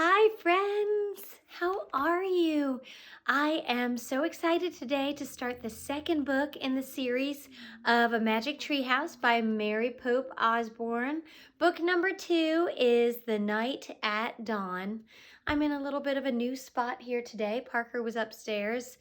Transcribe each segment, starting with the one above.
Hi friends, how are you? I am so excited today to start the second book in the series of A Magic Treehouse by Mary Pope Osborne. Book number 2 is The Night at Dawn. I'm in a little bit of a new spot here today. Parker was upstairs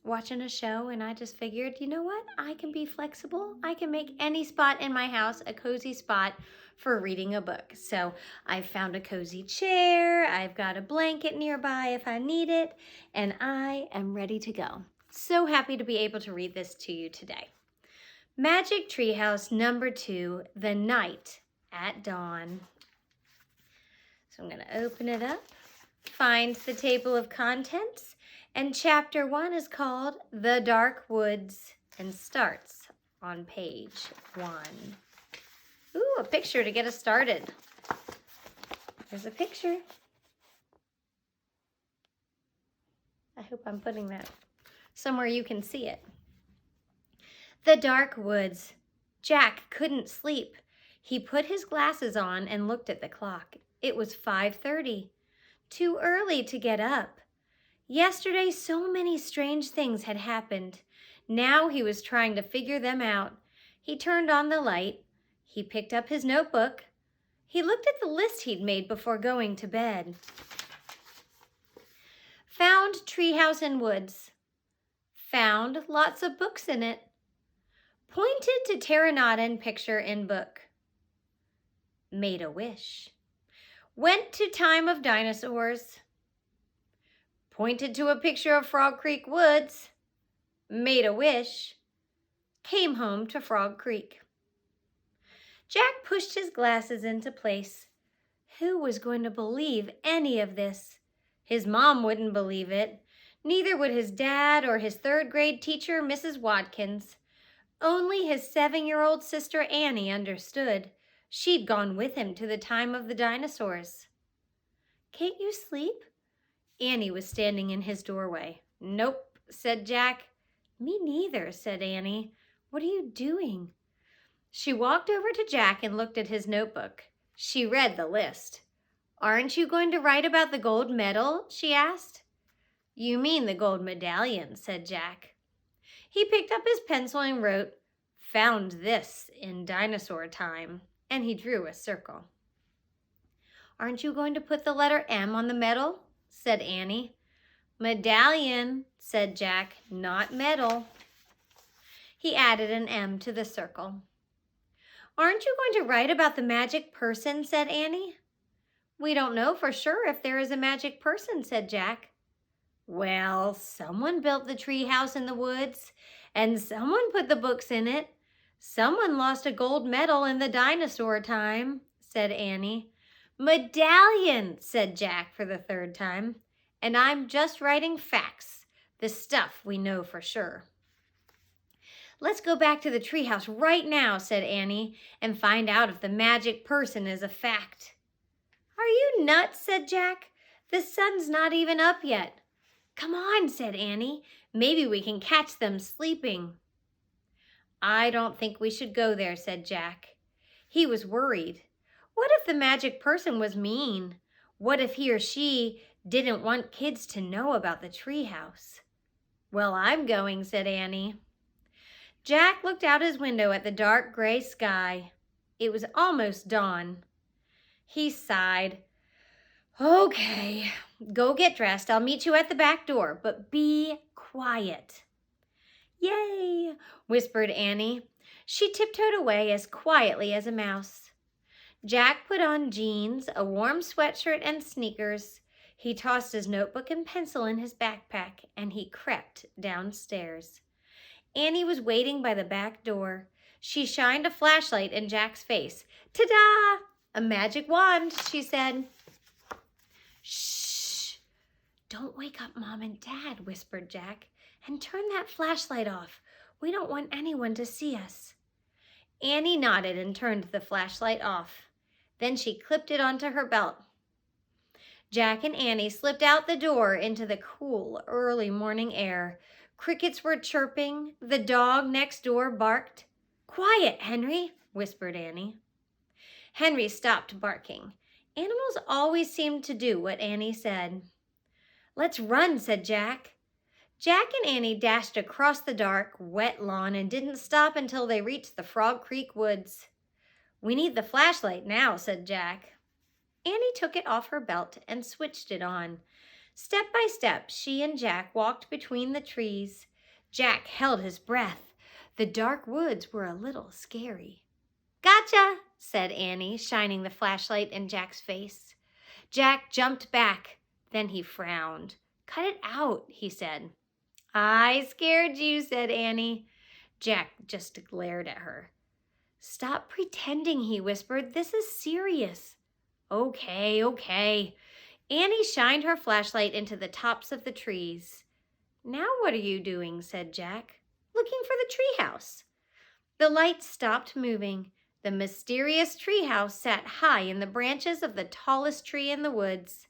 watching a show, and I just figured, you know what? I can be flexible. I can make any spot in my house a cozy spot for reading a book. So I found a cozy chair, I've got a blanket nearby if I need it, and I am ready to go. So happy to be able to read this to you today. Magic Treehouse number 2, The Night at Dawn. So I'm going to open it up, find the table of contents, and chapter 1 is called The Dark Woods and starts on page 1. Ooh, a picture to get us started. There's a picture. I hope I'm putting that somewhere you can see it. The dark woods. Jack couldn't sleep. He put his glasses on and looked at the clock. It was 5:30. Too early to get up. Yesterday, so many strange things had happened. Now he was trying to figure them out. He turned on the light. He picked up his notebook. He looked at the list he'd made before going to bed. Found treehouse in woods. Found lots of books in it. Pointed to Pteranodon picture in book. Made a wish. Went to time of dinosaurs. Pointed to a picture of Frog Creek woods. Made a wish. Came home to Frog Creek. Jack pushed his glasses into place. Who was going to believe any of this? His mom wouldn't believe it. Neither would his dad or his third-grade teacher, Mrs. Watkins. Only his 7-year-old sister Annie understood. She'd gone with him to the time of the dinosaurs. "Can't you sleep?" Annie was standing in his doorway. "Nope," said Jack. "Me neither," said Annie. "What are you doing?" She walked over to Jack and looked at his notebook. She read the list. "Aren't you going to write about the gold medal?" she asked. "You mean the gold medallion," said Jack. He picked up his pencil and wrote, "Found this in dinosaur time," and he drew a circle. "Aren't you going to put the letter M on the medal?" said Annie. "Medallion," said Jack, "not medal." He added an M to the circle. "Aren't you going to write about the magic person?" said Annie. "We don't know for sure if there is a magic person," said Jack. "Well, someone built the tree house in the woods, and someone put the books in it. Someone lost a gold medal in the dinosaur time," said Annie. "Medallion," said Jack for the 3rd time. "And I'm just writing facts, the stuff we know for sure." "Let's go back to the treehouse right now," said Annie, "and find out if the magic person is a fact." "Are you nuts?" said Jack. "The sun's not even up yet." "Come on," said Annie. "Maybe we can catch them sleeping." "I don't think we should go there," said Jack. He was worried. What if the magic person was mean? What if he or she didn't want kids to know about the treehouse? "Well, I'm going," said Annie. Jack looked out his window at the dark gray sky. It was almost dawn. He sighed. "Okay, go get dressed. I'll meet you at the back door, but be quiet." "Yay," whispered Annie. She tiptoed away as quietly as a mouse. Jack put on jeans, a warm sweatshirt, and sneakers. He tossed his notebook and pencil in his backpack, and he crept downstairs. Annie was waiting by the back door. She shined a flashlight in Jack's face. "Ta-da! A magic wand," she said. "Shh! Don't wake up Mom and Dad," whispered Jack. "And turn that flashlight off. We don't want anyone to see us." Annie nodded and turned the flashlight off. Then she clipped it onto her belt. Jack and Annie slipped out the door into the cool, early morning air. Crickets were chirping. The dog next door barked. "Quiet, Henry," whispered Annie. Henry stopped barking. Animals always seemed to do what Annie said. "Let's run," said Jack. Jack and Annie dashed across the dark, wet lawn and didn't stop until they reached the Frog Creek woods. "We need the flashlight now," said Jack. Annie took it off her belt and switched it on. Step by step, she and Jack walked between the trees. Jack held his breath. The dark woods were a little scary. "Gotcha," said Annie, shining the flashlight in Jack's face. Jack jumped back. Then he frowned. "Cut it out," he said. "I scared you," said Annie. Jack just glared at her. "Stop pretending," he whispered. "This is serious." Okay. Annie shined her flashlight into the tops of the trees. "Now what are you doing?" said Jack. "Looking for the treehouse." The light stopped moving. The mysterious treehouse sat high in the branches of the tallest tree in the woods.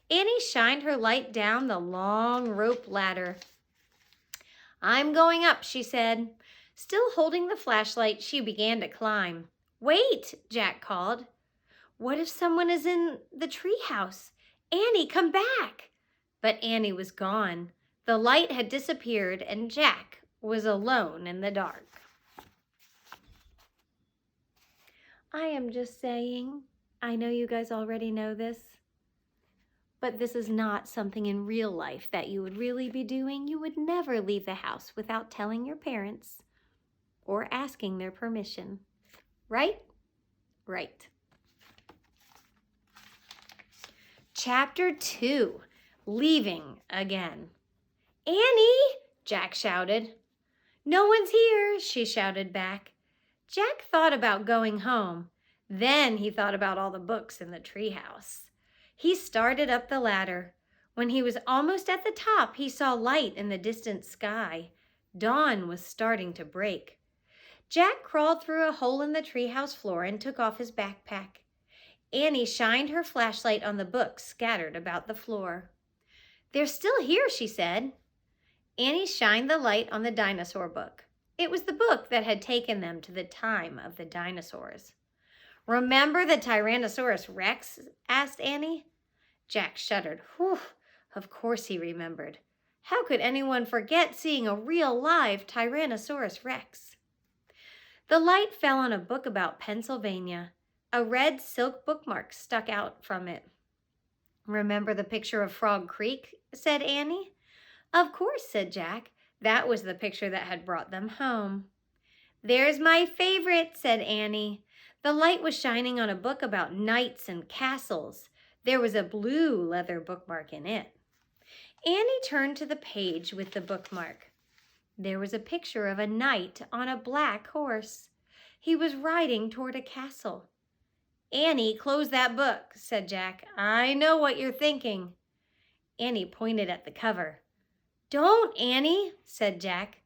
Annie shined her light down the long rope ladder. "I'm going up," she said. Still holding the flashlight, she began to climb. "Wait," Jack called. "What if someone is in the treehouse? Annie, come back!" But Annie was gone. The light had disappeared, and Jack was alone in the dark. I am just saying, I know you guys already know this, but this is not something in real life that you would really be doing. You would never leave the house without telling your parents or asking their permission. Right? Right. Chapter 2, Leaving Again. "Annie!" Jack shouted. "No one's here," she shouted back. Jack thought about going home. Then he thought about all the books in the treehouse. He started up the ladder. When he was almost at the top, he saw light in the distant sky. Dawn was starting to break. Jack crawled through a hole in the treehouse floor and took off his backpack. Annie shined her flashlight on the books scattered about the floor. "They're still here," she said. Annie shined the light on the dinosaur book. It was the book that had taken them to the time of the dinosaurs. "Remember the Tyrannosaurus Rex?" asked Annie. Jack shuddered. Whew, of course he remembered. How could anyone forget seeing a real live Tyrannosaurus Rex? The light fell on a book about Pennsylvania. A red silk bookmark stuck out from it. "Remember the picture of Frog Creek?" said Annie. "Of course," said Jack. That was the picture that had brought them home. "There's my favorite," said Annie. The light was shining on a book about knights and castles. There was a blue leather bookmark in it. Annie turned to the page with the bookmark. There was a picture of a knight on a black horse. He was riding toward a castle. "Annie, close that book," said Jack. "I know what you're thinking." Annie pointed at the cover. "Don't, Annie," said Jack.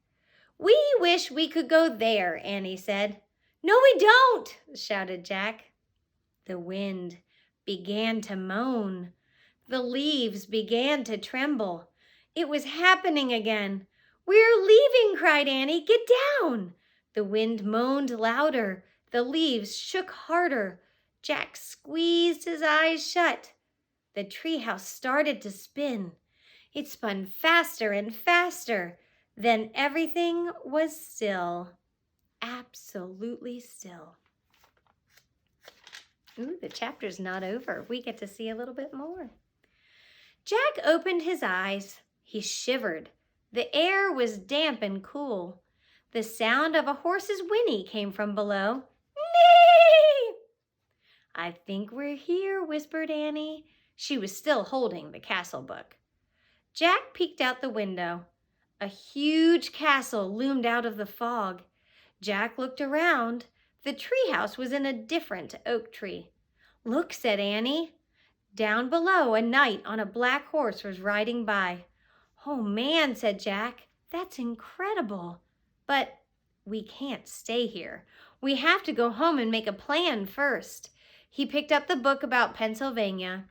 "We wish we could go there," Annie said. "No, we don't," shouted Jack. The wind began to moan. The leaves began to tremble. It was happening again. "We're leaving," cried Annie. "Get down." The wind moaned louder. The leaves shook harder. Jack squeezed his eyes shut. The treehouse started to spin. It spun faster and faster. Then everything was still. Absolutely still. Ooh, the chapter's not over. We get to see a little bit more. Jack opened his eyes. He shivered. The air was damp and cool. The sound of a horse's whinny came from below. "Nee!" "I think we're here," whispered Annie. She was still holding the castle book. Jack peeked out the window. A huge castle loomed out of the fog. Jack looked around. The treehouse was in a different oak tree. "Look," said Annie. Down below, a knight on a black horse was riding by. "Oh, man," said Jack. "That's incredible. But we can't stay here. We have to go home and make a plan first." He picked up the book about Pennsylvania.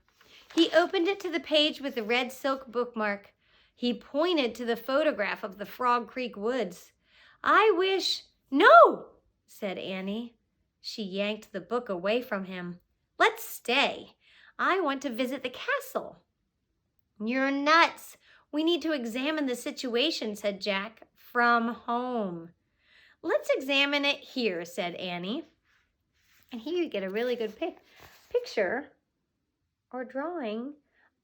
He opened it to the page with the red silk bookmark. He pointed to the photograph of the Frog Creek woods. "I wish—" "No," said Annie. She yanked the book away from him. "Let's stay. I want to visit the castle. You're nuts. We need to examine the situation, said Jack, from home. Let's examine it here, said Annie. And here you get a really good picture or drawing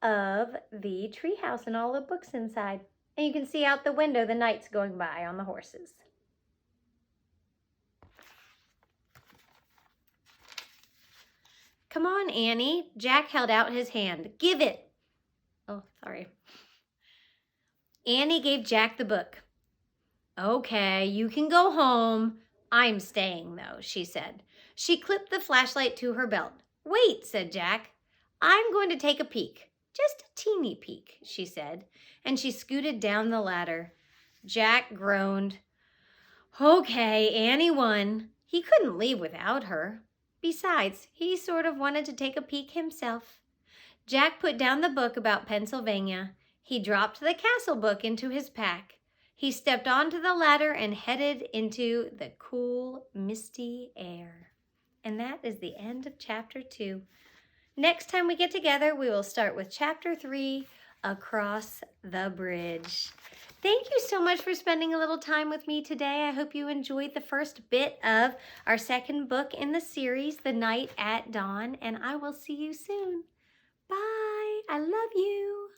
of the treehouse and all the books inside. And you can see out the window the knights going by on the horses. Come on, Annie. Jack held out his hand. Give it. Oh, sorry. Annie gave Jack the book. Okay, you can go home. I'm staying, though, she said. She clipped the flashlight to her belt. Wait, said Jack. I'm going to take a peek. Just a teeny peek, she said, and she scooted down the ladder. Jack groaned. Okay, Annie won. He couldn't leave without her. Besides, he sort of wanted to take a peek himself. Jack put down the book about Pennsylvania. He dropped the castle book into his pack. He stepped onto the ladder and headed into the cool, misty air. And that is the end of chapter 2. Next time we get together, we will start with chapter 3, Across the Bridge. Thank you so much for spending a little time with me today. I hope you enjoyed the first bit of our second book in the series, The Night at Dawn, and I will see you soon. Bye. I love you.